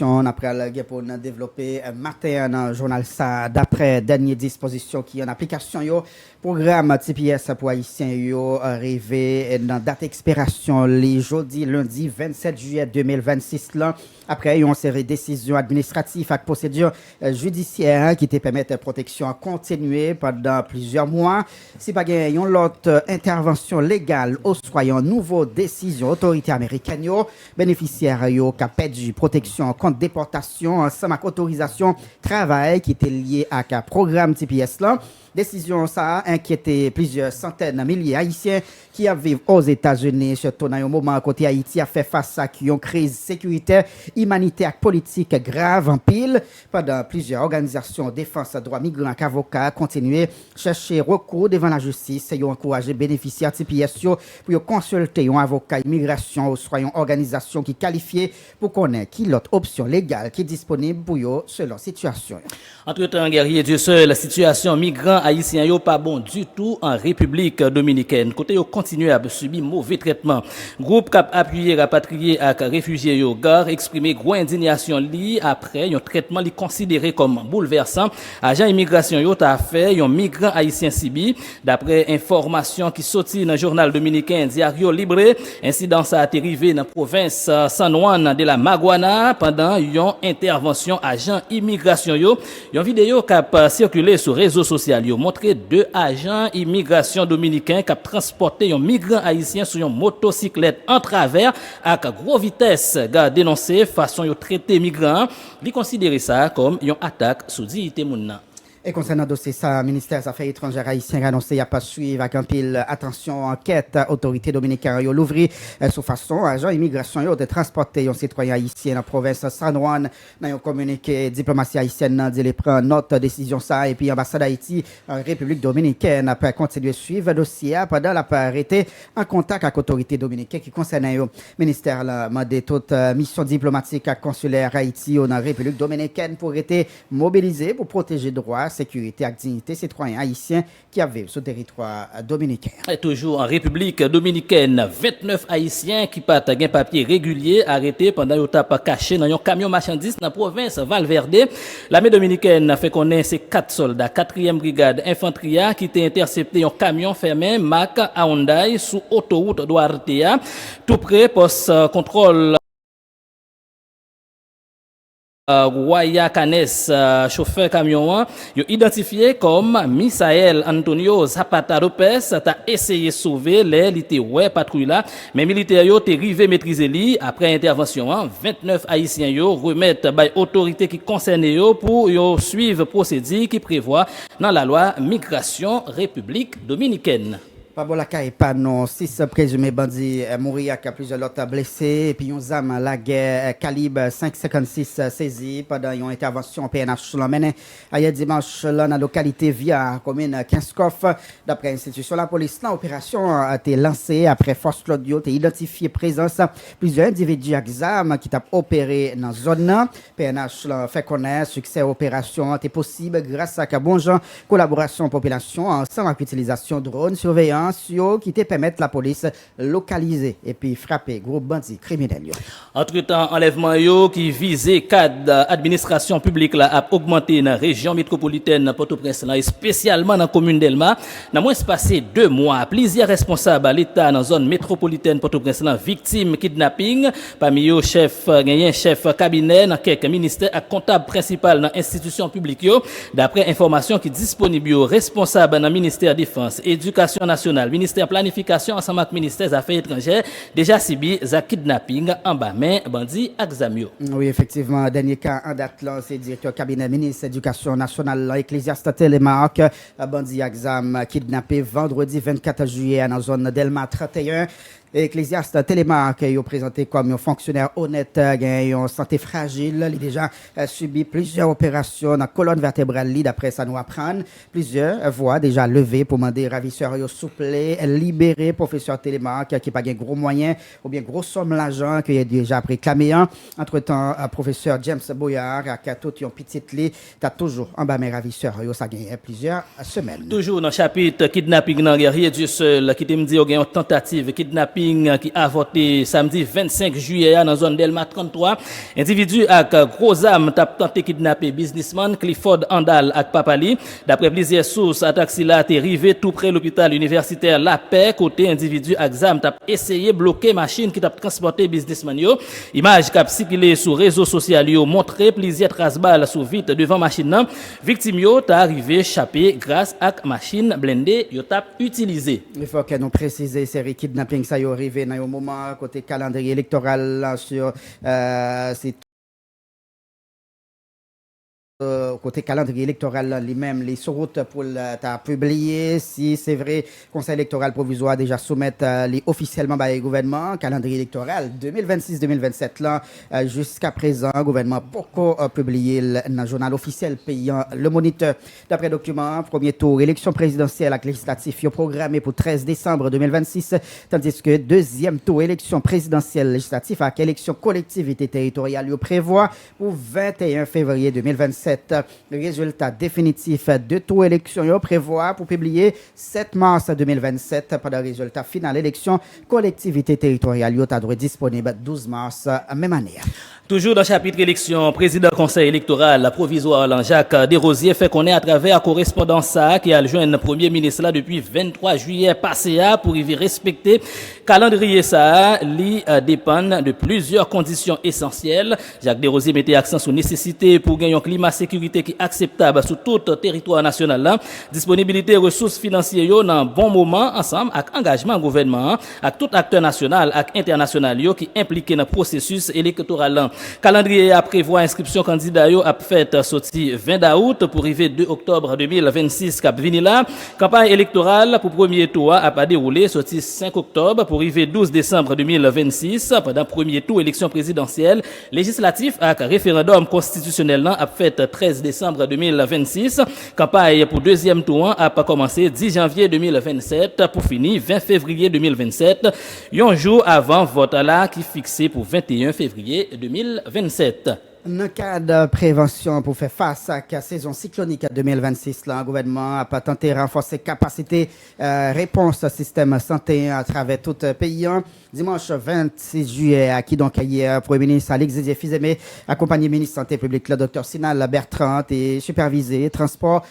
informations après le pour développer matin dans le journal ça d'après dernière disposition qui en application yo programme TPS pour haïtien yo arrivé dans date expiration les jeudi lundi 27 juillet 2026 là après une série de décisions administratives et procédures judiciaires qui te permettent protection continue pendant plusieurs mois si pas gagne une autre intervention légale au soyons nouveau décision autorité américaine yo bénéficiaire yo qui a perdu protection contre déportation sans autorisation travail qui était lié à un programme TPS là. Décision ça a inquiété plusieurs centaines de milliers d'Haïtiens qui vivent aux États-Unis, surtout dans un moment côté Haïti a fait face à une crise sécuritaire, humanitaire, politique grave en pile. Pendant plusieurs organisations de défense des droits migrants et avocats continuent chercher recours devant la justice et ont encouragé bénéficiaires TPS pour consulter un avocat immigration ou soit une organisation qui qualifiée pour connaître qui l'autre option légale qui est disponible pour eux selon situation. Entre-temps, guerrier Dieu seul, la situation migrant haïtien yo pas bon du tout en République dominicaine. Côté yo continue à subir mauvais traitement. Groupe cap appuyé rapatrié ak réfugiés yo gar exprimé gros indignation li après un traitement li considéré comme bouleversant. Agent immigration yo t'a fait un migrant haïtien sibi d'après information qui sorti dans journal dominicain Diario Libre. Incident ça a arrivé dans province San Juan de la Maguana pendant une intervention agent immigration yo. Une vidéo qui a circulé sur les réseaux sociaux yo montré deux agents immigration dominicains qui ont transporté un migrant haïtien sur une motocyclette en travers avec gros vitesse ga dénoncé façon yo traiter migrant, li considérer ça comme une attaque sous dignité moun. Et concernant le dossier, ça, ministère des Affaires étrangères haïtien a annoncé qu'il n'y a pas suivre avec un pile attention enquête autorité dominicaine yo l'ouvri sous façon agent immigration yo de transporter un citoyen haïtien dans la province San Juan dans un communiqué diplomatie haïtienne dit les prend note décision ça et puis ambassade d'Haïti en République dominicaine après continuer suivre le dossier pendant la arrêté en contact avec autorité dominicaine qui concerne yo ministère a demandé toute mission diplomatique et consulaire Haïti dans la République dominicaine pour être mobilisé pour protéger droits sécurité et dignité citoyens haïtiens qui vivent sur le territoire dominicain. Et toujours en République dominicaine, 29 haïtiens qui partent un papier régulier arrêtés pendant une étape cachée dans un camion marchandise dans la province Valverde. L'armée dominicaine a fait connaître ces 4 soldats, 4e brigade infanterie qui étaient interceptés un camion fermé Mac à Hyundai sous autoroute Duartea, tout près poste contrôle Guaya Canes, chauffeur camion, yo identifié comme Misael Antonio Zapata Lopez, t'a essayé de sauver les patrouille là, mais militaires yo t'es rivé maîtriser li après intervention 29 haïtiens yo remettent by autorité qui concerne yo pour yo suivre procédure qui prévoit dans la loi migration République dominicaine. Pabola Kaipa, non, 6 présumés bandits mourir avec plusieurs autres blessés, et puis une arme la guerre calibre 5,56 saisie pendant une intervention PNH menée hier dimanche dans la localité via commune Kinskoff. D'après l'institution, la police, l'opération a été lancée après Force Claudio a identifié présence plusieurs individus avec armes qui ont opéré dans la zone. PNH fait connaître succès opération était possible grâce à la bonne collaboration population ensemble avec l'utilisation de drones surveillants qui te permettent la police localiser et puis frapper gros bandits criminels. Entre-temps, enlèvement yo qui visait cadre administration publique là a augmenté dans la région métropolitaine Port-au-Prince là, spécialement dans la commune d'Elma. Dans moins passé 2 mois, plusieurs responsables à l'État dans la zone métropolitaine Port-au-Prince là victimes kidnapping, parmi eux chef cabinet dans quelques ministères et comptable principal dans institution publique yo. D'après information qui disponible responsable dans le ministère défense, éducation nationale, ministère planification ensemble avec ministère des affaires étrangères déjà subi za kidnapping en bas main bandit Axamio. Oui, effectivement, dernier cas en date là, c'est directeur cabinet ministre éducation nationale Ecclésiaste Télémark bandit Axam kidnappé vendredi 24 juillet dans la zone Delma 31. Ecclésiaste Télémark est présenté comme un fonctionnaire honnête, une santé fragile. Il a déjà subi plusieurs opérations dans la colonne vertébrale, d'après ça nous apprend. Plusieurs voix déjà levées pour demander ravisseurs souple, libérer professeur Télémark qui n'a pas de gros moyens ou bien gros somme l'argent qu'il a déjà réclamé. Entre-temps, professeur James Boyard qui a tout un petit lit, t'as toujours en bas mes ravisseurs, ça a gagné plusieurs semaines. Toujours dans le chapitre kidnapping dans guerrier Dieu seul qui te me dit qu'il y a une tentative de kidnapping kidnapping qui a avorté samedi 25 juillet dans la zone Delma 33. Individu avec gros armes t'a tenté kidnapper businessman Clifford Andal avec Papali. D'après plusieurs sources, attaque si là est arrivé tout près l'hôpital universitaire La Paix. Côté individu avec armes t'a essayé bloquer machine qui t'a transporté businessman yo. Image qui a circulé sur réseaux sociaux yo montré plusieurs traces balles sous vite devant machine nan. Victime yo t'a arrivé échappé grâce à machine blindée yo t'a utilisé. Il faut que nous précisions série kidnapping ça y est arrivé dans un moment côté calendrier électoral là, sur c'est côté calendrier électoral lui-même, les sur-routes pour ta publié, si c'est vrai, Conseil électoral provisoire déjà soumettre les officiellement par le gouvernement, calendrier électoral 2026-2027 là, jusqu'à présent, gouvernement pourquoi publié dans le journal officiel payant le moniteur. D'après document, premier tour, élection présidentielle avec législatif, programmé pour 13 décembre 2026, tandis que deuxième tour, élection présidentielle législative avec élection collectivité territoriale, prévoit pour 21 février 2027. Le résultat définitif de toute élection prévoit pour publier 7 mars 2027 pendant le résultat final élection collectivité territoriale doit disponible 12 mars même année. Toujours dans le chapitre élection, président conseil électoral provisoire Jacques Desrosiers fait connaître à travers la correspondance qui a joint le premier ministre là depuis 23 juillet passé pour y respecter calendrier ça li dépend de plusieurs conditions essentielles. Jacques Desrosiers mettait accent sur nécessité pour gagner un climat sécurité qui est acceptable sur tout le territoire national là, disponibilité ressources financières dans bon moment ensemble avec engagement gouvernement avec tout acteur national et international qui impliqué dans le processus électoral là. Calendrier a prévoit inscription candidat a fait sorti 20 août pour arriver 2 octobre 2026 cap vini là. Campagne électorale pour premier tour a pas déroulé sorti 5 octobre pour arriver 12 décembre 2026 pendant premier tour élection présidentielle législatif avec référendum constitutionnel a fait 13 décembre 2026. Campagne pour deuxième tour a pas commencé 10 janvier 2027 pour finir 20 février 2027. Un jour avant vote là qui fixé pour 21 février 2027. Dans le cadre de prévention pour faire face à la saison cyclonique 2026, le gouvernement a pas tenté de renforcer la capacité réponse au système santé à travers tout le pays. Dimanche 26 juillet, à qui donc hier, Premier ministre Alex Didier Fils-Aimé, accompagné ministre de Santé publique, le docteur Sinal Bertrand, et supervisé transport